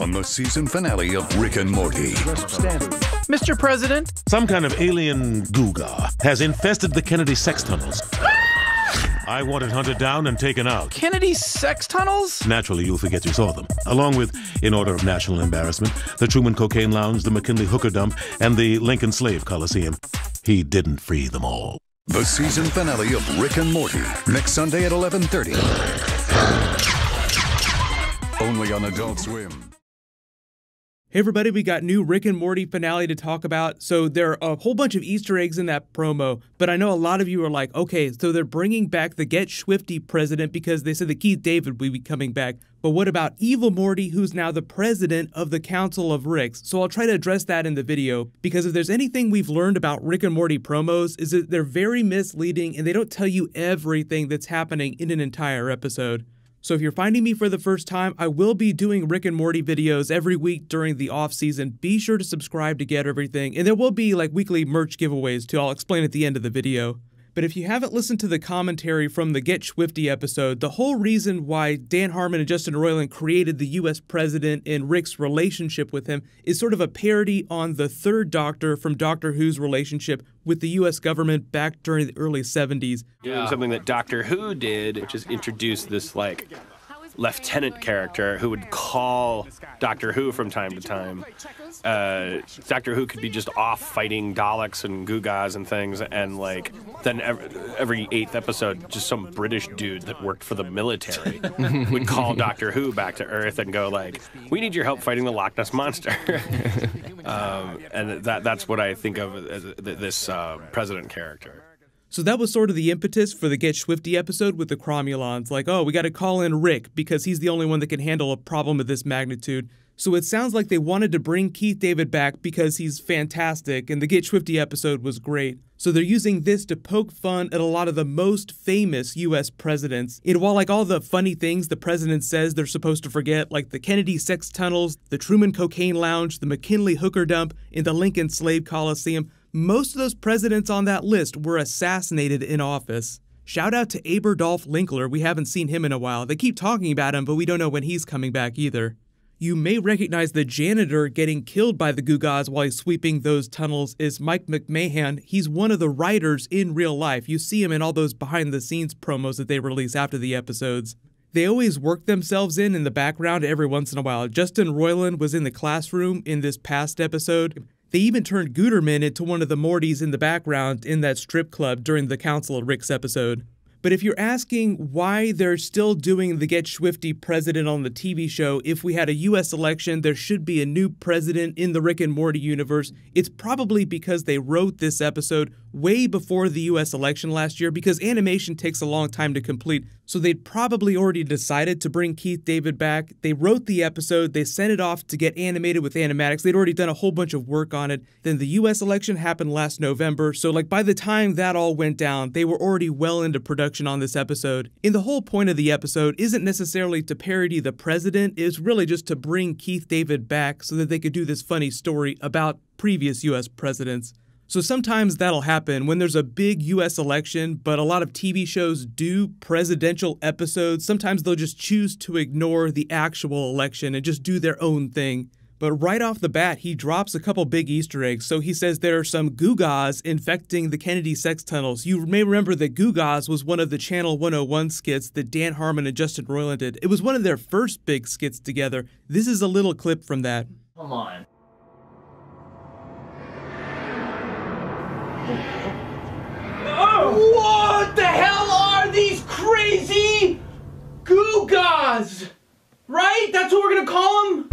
on the season finale of Rick and Morty. Mr. President? Some kind of alien Googa has infested the Kennedy sex tunnels. I want it hunted down and taken out. Kennedy sex tunnels? Naturally, you'll forget you saw them. Along with, in order of national embarrassment, the Truman Cocaine Lounge, the McKinley Hooker Dump, and the Lincoln Slave Coliseum. He didn't free them all. The season finale of Rick and Morty, next Sunday at 11:30. Only on Adult Swim. Hey everybody, we got new Rick and Morty finale to talk about. So there are a whole bunch of Easter eggs in that promo, but I know a lot of you are like, okay, so they're bringing back the Get Swifty president because they said that Keith David will be coming back. But what about evil Morty, who's now the president of the Council of Ricks? So I'll try to address that in the video, because if there's anything we've learned about Rick and Morty promos is that they're very misleading and they don't tell you everything that's happening in an entire episode. So if you're finding me for the first time, I will be doing Rick and Morty videos every week during the off season. Be sure to subscribe to get everything, and there will be like weekly merch giveaways too. I'll explain at the end of the video. But if you haven't listened to the commentary from the Get Swifty episode, the whole reason why Dan Harmon and Justin Roiland created the US president and Rick's relationship with him is sort of a parody on the third Doctor from Doctor Who's relationship with the US government back during the early 70s. Doing something that Doctor Who did, which is introduce this like lieutenant character who would call Doctor Who from time to time. Doctor Who could be just off fighting Daleks and Googas and things, and like then every 8th episode, just some British dude that worked for the military would call Doctor Who back to Earth and go like, "We need your help fighting the Loch Ness Monster." And that's what I think of as this president character. So that was sort of the impetus for the Get Swifty episode with the Cromulons. Like, oh, we got to call in Rick because he's the only one that can handle a problem of this magnitude. So it sounds like they wanted to bring Keith David back because he's fantastic, and the Get Swifty episode was great. So they're using this to poke fun at a lot of the most famous US presidents. And while like all the funny things the president says they're supposed to forget, like the Kennedy sex tunnels, the Truman Cocaine Lounge, the McKinley Hooker Dump, and the Lincoln Slave Coliseum, most of those presidents on that list were assassinated in office. Shout out to Aberdolf Linkler, we haven't seen him in a while. They keep talking about him, but we don't know when he's coming back either. You may recognize the janitor getting killed by the Googas while he's sweeping those tunnels is Mike McMahon. He's one of the writers in real life. You see him in all those behind-the-scenes promos that they release after the episodes. They always work themselves in the background every once in a while. Justin Roiland was in the classroom in this past episode. They even turned Guterman into one of the Mortys in the background in that strip club during the Council of Ricks episode. But if you're asking why they're still doing the Get Swifty president on the TV show, if we had a US election, there should be a new president in the Rick and Morty universe, it's probably because they wrote this episode way before the US election last year, because animation takes a long time to complete. So they'd probably already decided to bring Keith David back. They wrote the episode, they sent it off to get animated with animatics. They'd already done a whole bunch of work on it. Then the US election happened last November, so like by the time that all went down, they were already well into production on this episode. And the whole point of the episode isn't necessarily to parody the president, it's really just to bring Keith David back so that they could do this funny story about previous US presidents. So sometimes that'll happen when there's a big US election, but a lot of TV shows do presidential episodes. Sometimes they'll just choose to ignore the actual election and just do their own thing. But right off the bat, he drops a couple big Easter eggs. So he says there are some Googas infecting the Kennedy sex tunnels. You may remember that Googas was one of the Channel 101 skits that Dan Harmon and Justin Roiland did. It was one of their first big skits together. This is a little clip from that. Come on. What the hell are these crazy Googas? Right? That's what we're gonna call them?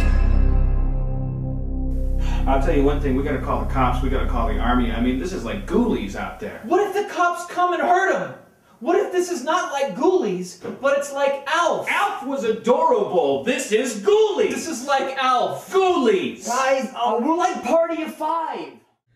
I'll tell you one thing, we gotta call the cops, we gotta call the army. I mean, this is like ghoulies out there. What if the cops come and hurt him? What if this is not like Ghoulies, but it's like Alf? Alf was adorable. This is Ghoulies. This is like Alf. Ghoulies. Guys, we're like Party of Five.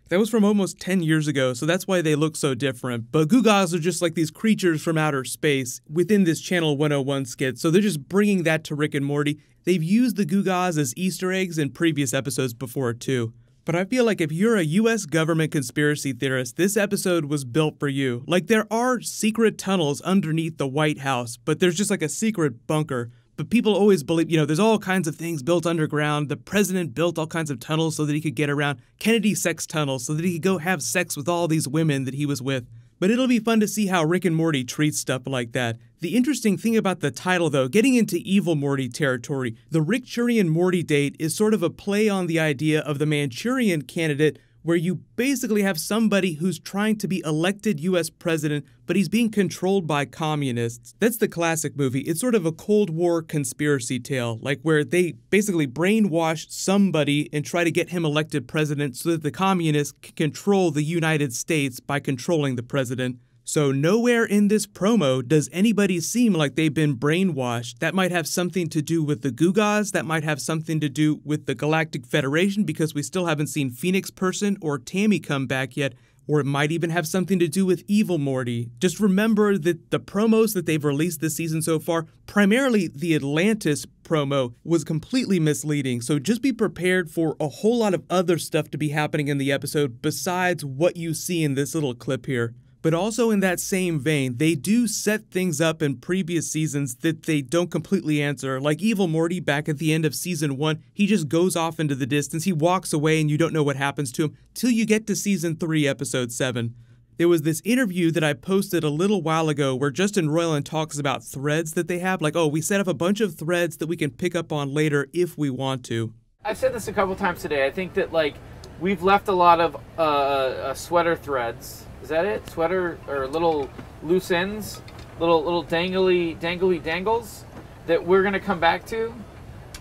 That was from almost 10 years ago, so that's why they look so different. But Googas are just like these creatures from outer space within this Channel 101 skit, so they're just bringing that to Rick and Morty. They've used the Googas as Easter eggs in previous episodes before too. But I feel like if you're a US government conspiracy theorist, this episode was built for you. Like, there are secret tunnels underneath the White House, but there's just like a secret bunker. but people always believe, there's all kinds of things built underground. The president built all kinds of tunnels so that he could get around. Kennedy sex tunnels so that he could go have sex with all these women that he was with. But it'll be fun to see how Rick and Morty treats stuff like that. The interesting thing about the title, though, getting into evil Morty territory, the Rick-Churian-Morty date is sort of a play on the idea of the Manchurian Candidate, where you basically have somebody who's trying to be elected US president, but he's being controlled by communists. That's the classic movie. It's sort of a Cold War conspiracy tale, like where they basically brainwash somebody and try to get him elected president so that the communists can control the United States by controlling the president. So nowhere in this promo does anybody seem like they've been brainwashed. That might have something to do with the Gugas, that might have something to do with the Galactic Federation because we still haven't seen Phoenix Person or Tammy come back yet, or it might even have something to do with evil Morty. Just remember that the promos that they've released this season so far, primarily the Atlantis promo, was completely misleading, so just be prepared for a whole lot of other stuff to be happening in the episode besides what you see in this little clip here. But also in that same vein, they do set things up in previous seasons that they don't completely answer. Like Evil Morty back at the end of season 1, he just goes off into the distance, he walks away and you don't know what happens to him till you get to season 3, episode 7. There was this interview that I posted a little while ago where Justin Roiland talks about threads that they have. Like, oh, we set up a bunch of threads that we can pick up on later if we want to. I've said this a couple times today. I think that, like, we've left a lot of sweater threads. Is that it? Sweater or little loose ends, little dangly dangles that we're gonna come back to.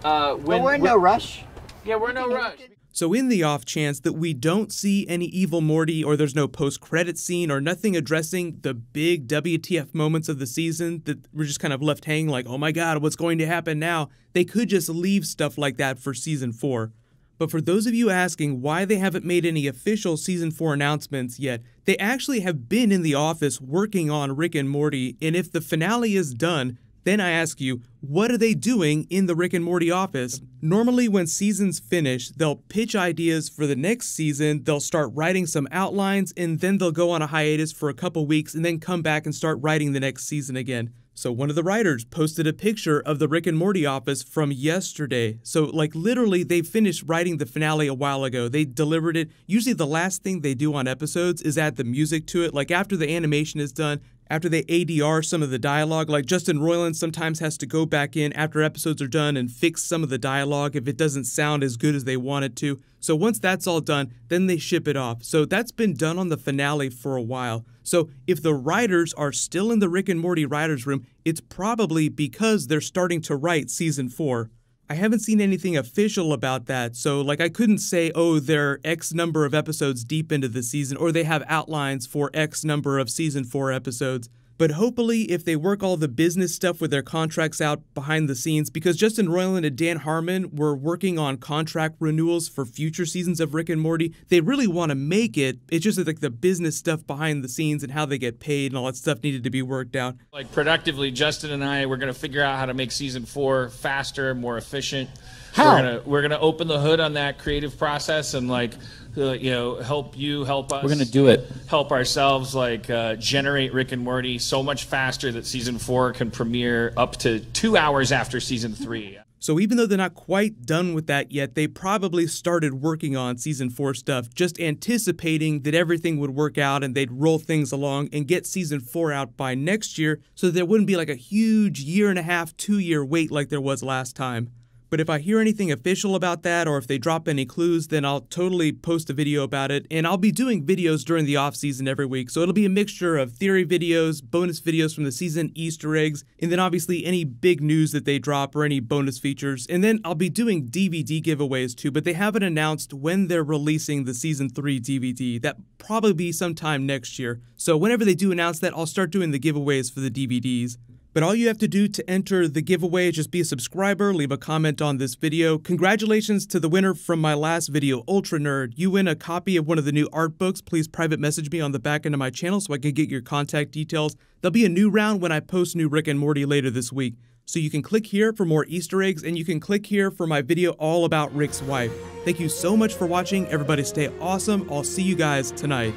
But we're in no rush. Yeah, we're in no rush. So in the off chance that we don't see any evil Morty or there's no post-credit scene or nothing addressing the big WTF moments of the season that we're just kind of left hanging like, oh my god, what's going to happen now? They could just leave stuff like that for season 4. But for those of you asking why they haven't made any official season 4 announcements yet, they actually have been in the office working on Rick and Morty, and if the finale is done, then I ask you, what are they doing in the Rick and Morty office? Normally when seasons finish, they'll pitch ideas for the next season, they'll start writing some outlines, and then they'll go on a hiatus for a couple weeks and then come back and start writing the next season again. So one of the writers posted a picture of the Rick and Morty office from yesterday. So like literally they finished writing the finale a while ago. They delivered it. Usually the last thing they do on episodes is add the music to it. Like after the animation is done, after they ADR some of the dialogue, like Justin Roiland sometimes has to go back in after episodes are done and fix some of the dialogue if it doesn't sound as good as they want it to. So once that's all done, then they ship it off. So that's been done on the finale for a while. So if the writers are still in the Rick and Morty writers' room, it's probably because they're starting to write season 4. I haven't seen anything official about that, so like I couldn't say, oh, they're X number of episodes deep into the season, or they have outlines for X number of season 4 episodes. But hopefully, if they work all the business stuff with their contracts out behind the scenes, because Justin Roiland and Dan Harmon were working on contract renewals for future seasons of Rick and Morty, they really want to make it. It's just like the business stuff behind the scenes and how they get paid and all that stuff needed to be worked out. Like productively, Justin and I, we're going to figure out how to make season 4 faster, more efficient. How? We're gonna open the hood on that creative process and like help you, help us. We're gonna do it. Help ourselves, like generate Rick and Morty so much faster that season 4 can premiere up to 2 hours after season 3. So even though they're not quite done with that yet, they probably started working on season 4 stuff, just anticipating that everything would work out and they'd roll things along and get season 4 out by next year, so there wouldn't be like a huge 1.5 to 2 year wait like there was last time. But if I hear anything official about that, or if they drop any clues, then I'll totally post a video about it. And I'll be doing videos during the off season every week, so it'll be a mixture of theory videos, bonus videos from the season, Easter eggs, and then obviously any big news that they drop or any bonus features. And then I'll be doing DVD giveaways too, but they haven't announced when they're releasing the season 3 DVD. That'll probably be sometime next year. So whenever they do announce that, I'll start doing the giveaways for the DVDs. But all you have to do to enter the giveaway is just be a subscriber, leave a comment on this video. Congratulations to the winner from my last video, Ultra Nerd. You win a copy of one of the new art books. Please private message me on the back end of my channel so I can get your contact details. There'll be a new round when I post new Rick and Morty later this week. So you can click here for more Easter eggs, and you can click here for my video all about Rick's wife. Thank you so much for watching. Everybody stay awesome. I'll see you guys tonight.